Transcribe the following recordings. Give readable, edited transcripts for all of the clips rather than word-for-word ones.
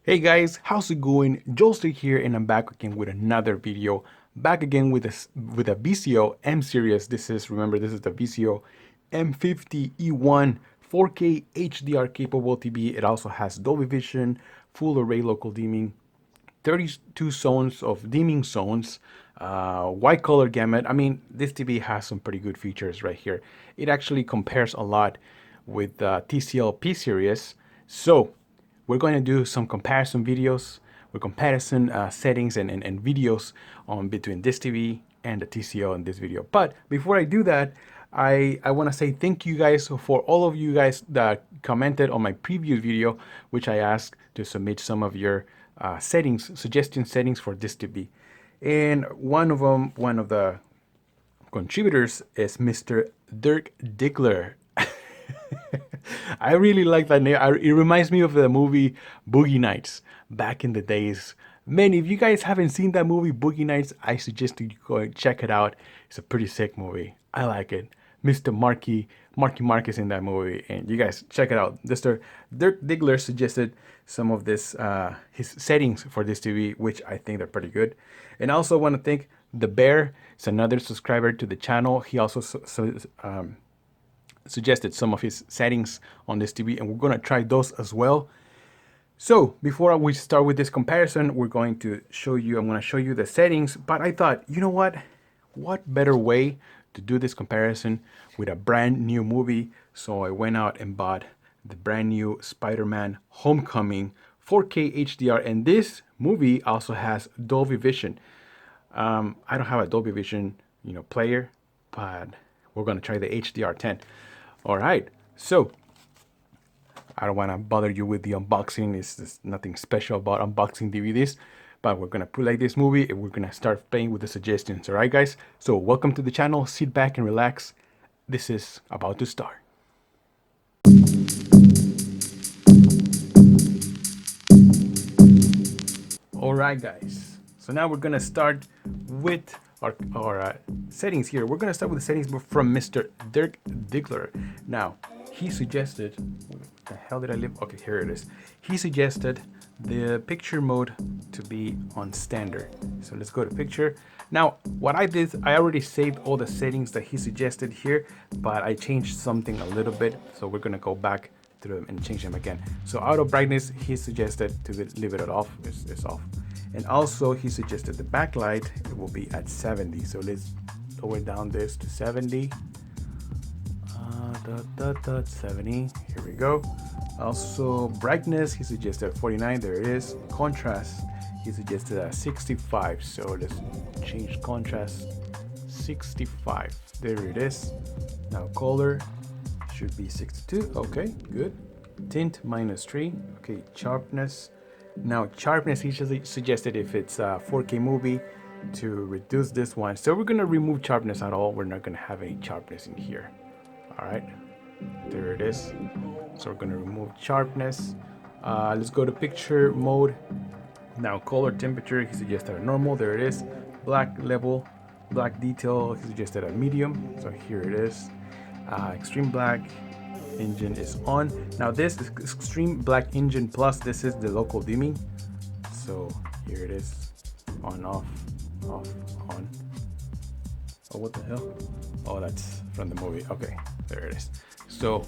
Hey guys, how's it going? Joelstick here, and I'm back again with another video. Back again with a Vizio M series. This is the Vizio M50-E1 4K HDR capable TV. It also has Dolby Vision, full array local dimming, 32 zones of dimming zones, white color gamut. I mean, this TV has some pretty good features right here. It actually compares a lot with the TCL P series. So we're going to do some comparison videos with comparison settings and videos on between this TV and the TCL in this video. But before I do that, I want to say thank you guys for all of you guys that commented on my previous video, which I asked to submit some of your suggestion settings for this TV. And one of the contributors is Mr. Dirk Diggler. I really like that name. It reminds me of the movie Boogie Nights back in the days. Man, if you guys haven't seen that movie Boogie Nights, I suggest you go and check it out. It's a pretty sick movie. I like it. Mr. Marky Mark is in that movie, and you guys check it out. Mr. Dirk Diggler suggested some of this his settings for this TV, which I think they're pretty good. And I also want to thank the Bear. It's another subscriber to the channel. He also suggested some of his settings on this TV, and we're going to try those as well. So before we start with this comparison, I'm going to show you the settings. But I thought, you know what better way to do this comparison with a brand new movie? So I went out and bought the brand new Spider-Man Homecoming 4K HDR, and this movie also has Dolby Vision. I don't have a Dolby Vision, player, but we're gonna try the HDR10. All right, so I don't want to bother you with the unboxing. There's nothing special about unboxing DVDs, but we're gonna play this movie and we're gonna start playing with the suggestions. All right, guys. So welcome to the channel. Sit back and relax. This is about to start. All right, guys. So now we're gonna start with our settings here. We're gonna start with the settings from Mr. Dirk Diggler. Now, he suggested, what the hell did I leave? Okay, here it is. He suggested the picture mode to be on standard. So let's go to picture. Now, what I did, I already saved all the settings that he suggested here, but I changed something a little bit. So we're gonna go back to them and change them again. So auto brightness, he suggested to leave it off. It's off. And also he suggested the backlight, it will be at 70. So let's lower down this to 70. 70, here we go. Also brightness, he suggested 49, there it is. Contrast, he suggested 65. So let's change contrast, 65, there it is. Now color should be 62, okay, good. Tint -3, okay, sharpness. Now sharpness, he suggested if it's a 4K movie to reduce this one. So we're gonna remove sharpness at all. We're not gonna have any sharpness in here. All right, there it is. So we're gonna remove sharpness. Let's go to picture mode. Now color temperature, he suggested a normal, there it is. Black level, black detail, he suggested a medium. So here it is. Extreme black engine is on. Now this is extreme black engine plus, this is the local dimming. So here it is, on, off, on. Oh, what the hell? Oh, that's from the movie. Okay, there it is. So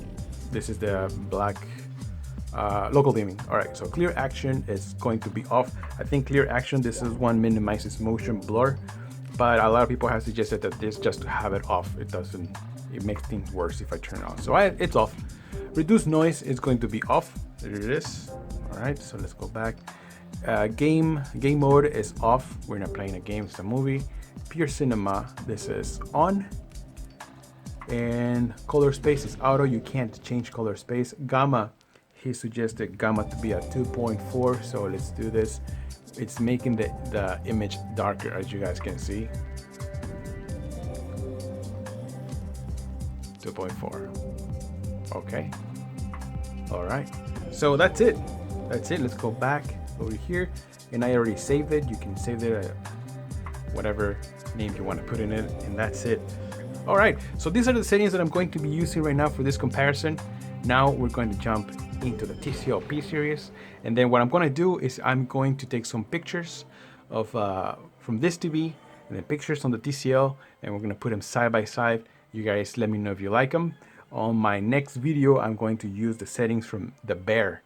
this is the black local dimming. All right, so clear action is going to be off. I think clear action, this is one minimizes motion blur, but a lot of people have suggested that this just to have it off. It makes things worse if I turn it on. So it's off. Reduce noise is going to be off. There it is. All right, so let's go back. Game mode is off. We're not playing a game, it's a movie. Pure cinema, this is on. And color space is auto. You can't change color space. Gamma, he suggested gamma to be at 2.4. So let's do this. It's making the image darker, as you guys can see. 2.4. Okay. All right. So that's it. Let's go back over here. And I already saved it. You can save it whatever name you want to put in it. And that's it. All right. So these are the settings that I'm going to be using right now for this comparison. Now we're going to jump into the TCL P series. And then what I'm going to do is I'm going to take some pictures of from this TV and then pictures on the TCL, and we're going to put them side by side. You guys let me know if you like them. On my next video, I'm going to use the settings from the Bear.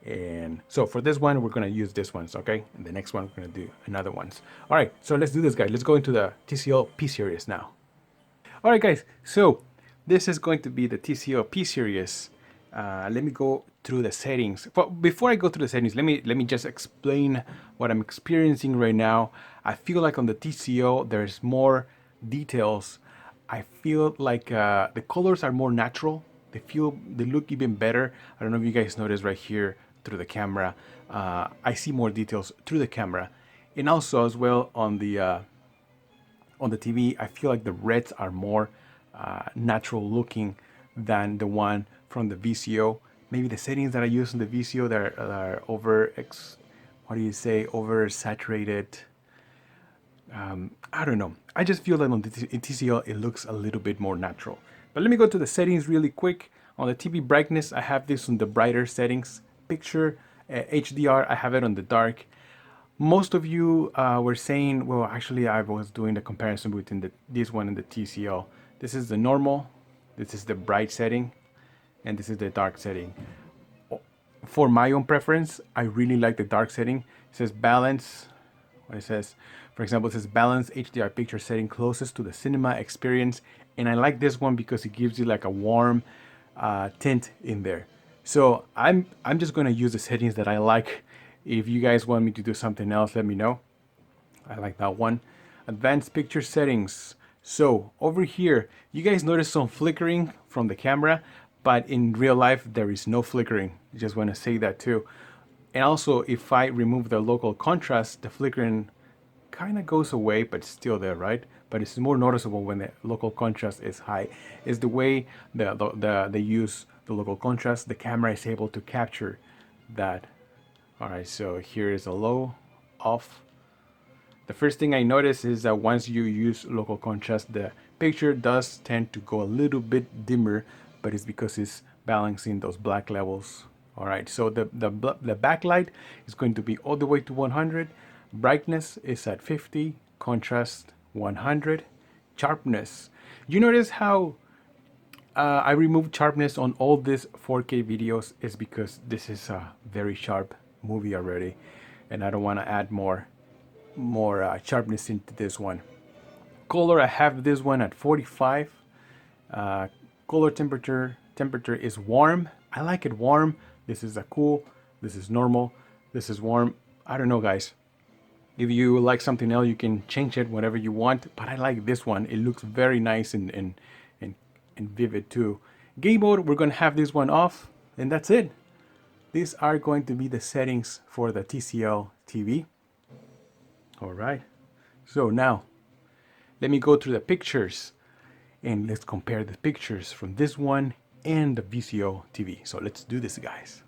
And so for this one, we're going to use this ones, okay? And the next one, we're going to do another ones. All right, so let's do this, guys. Let's go into the TCL P series now. All right, guys, so this is going to be the TCL P series. Let me go through the settings. But before I go through the settings, let me just explain what I'm experiencing right now. I feel like on the TCL, there's more details. I feel like the colors are more natural. They look even better. I don't know if you guys notice right here through the camera. I see more details through the camera, and also as well on the TV. I feel like the reds are more natural looking than the one from the Vizio. Maybe the settings that I use in the Vizio that are oversaturated. I don't know. I just feel that on the TCL it looks a little bit more natural. But let me go to the settings really quick. On the TV brightness, I have this on the brighter settings. Picture HDR, I have it on the dark. Most of you were saying, well, actually I was doing the comparison between this one and the TCL. This is the normal, this is the bright setting, and this is the dark setting. For my own preference, I really like the dark setting. It says balance. What it says, for example, it says balance HDR picture setting closest to the cinema experience. And I like this one because it gives you like a warm tint in there. So I'm just going to use the settings that I like. If you guys want me to do something else, let me know. I like that one. Advanced picture settings. So over here, you guys notice some flickering from the camera, but in real life, there is no flickering. I just want to say that too. And also, if I remove the local contrast, the flickering kind of goes away, but it's still there, right? But it's more noticeable when the local contrast is high. Is the way they use the local contrast, the camera is able to capture that. All right, so here is a low, off. The first thing I notice is that once you use local contrast, the picture does tend to go a little bit dimmer, but it's because it's balancing those black levels. All right, so the backlight is going to be all the way to 100. Brightness is at 50. Contrast 100. Sharpness. You notice how I removed sharpness on all these 4K videos is because this is a very sharp movie already, and I don't want to add more sharpness into this one. Color, I have this one at 45. Color temperature is warm. I like it warm. This is a cool. This is normal. This is warm. I don't know, guys. If you like something else, you can change it whatever you want. But I like this one. It looks very nice and vivid too. Game mode, we're gonna have this one off, and that's it. These are going to be the settings for the TCL TV. All right. So now, let me go through the pictures, and let's compare the pictures from this one and the Vizio TV. So let's do this, guys.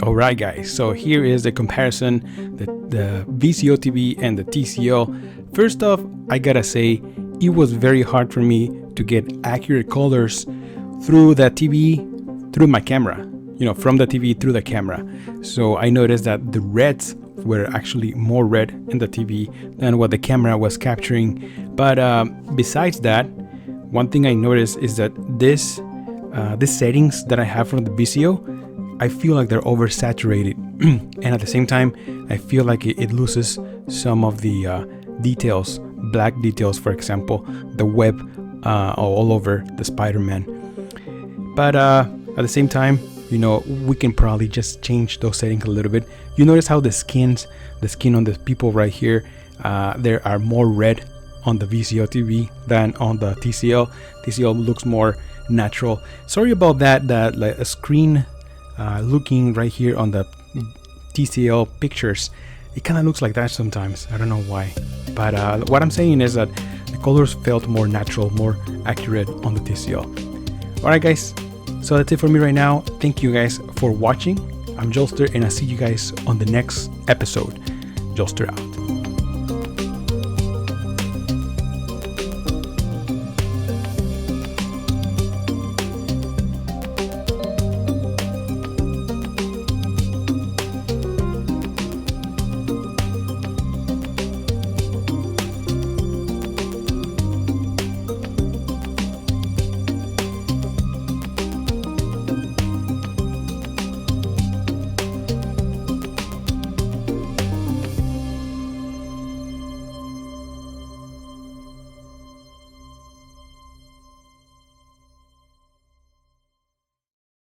All right, guys. So here is the comparison, the Vizio TV and the TCL. First off, I gotta say, it was very hard for me to get accurate colors through the TV, through my camera, you know, from the TV through the camera. So I noticed that the reds were actually more red in the TV than what the camera was capturing. But besides that, one thing I noticed is that these settings that I have from the Vizio, I feel like they're oversaturated. And at the same time, I feel like it loses some of the details, black details, for example, the web all over the Spider-Man. But at the same time, you know, we can probably just change those settings a little bit. You notice how the skin on the people right here, there are more red on the Vizio TV than on the TCL. TCL looks more natural. Sorry about that like a screen looking right here on the TCL pictures, it kind of looks like that sometimes. I don't know why, but what I'm saying is that the colors felt more natural, more accurate on the TCL. All right, guys, so that's it for me right now. Thank you guys for watching. I'm Jolster, and I'll see you guys on the next episode. Jolster out.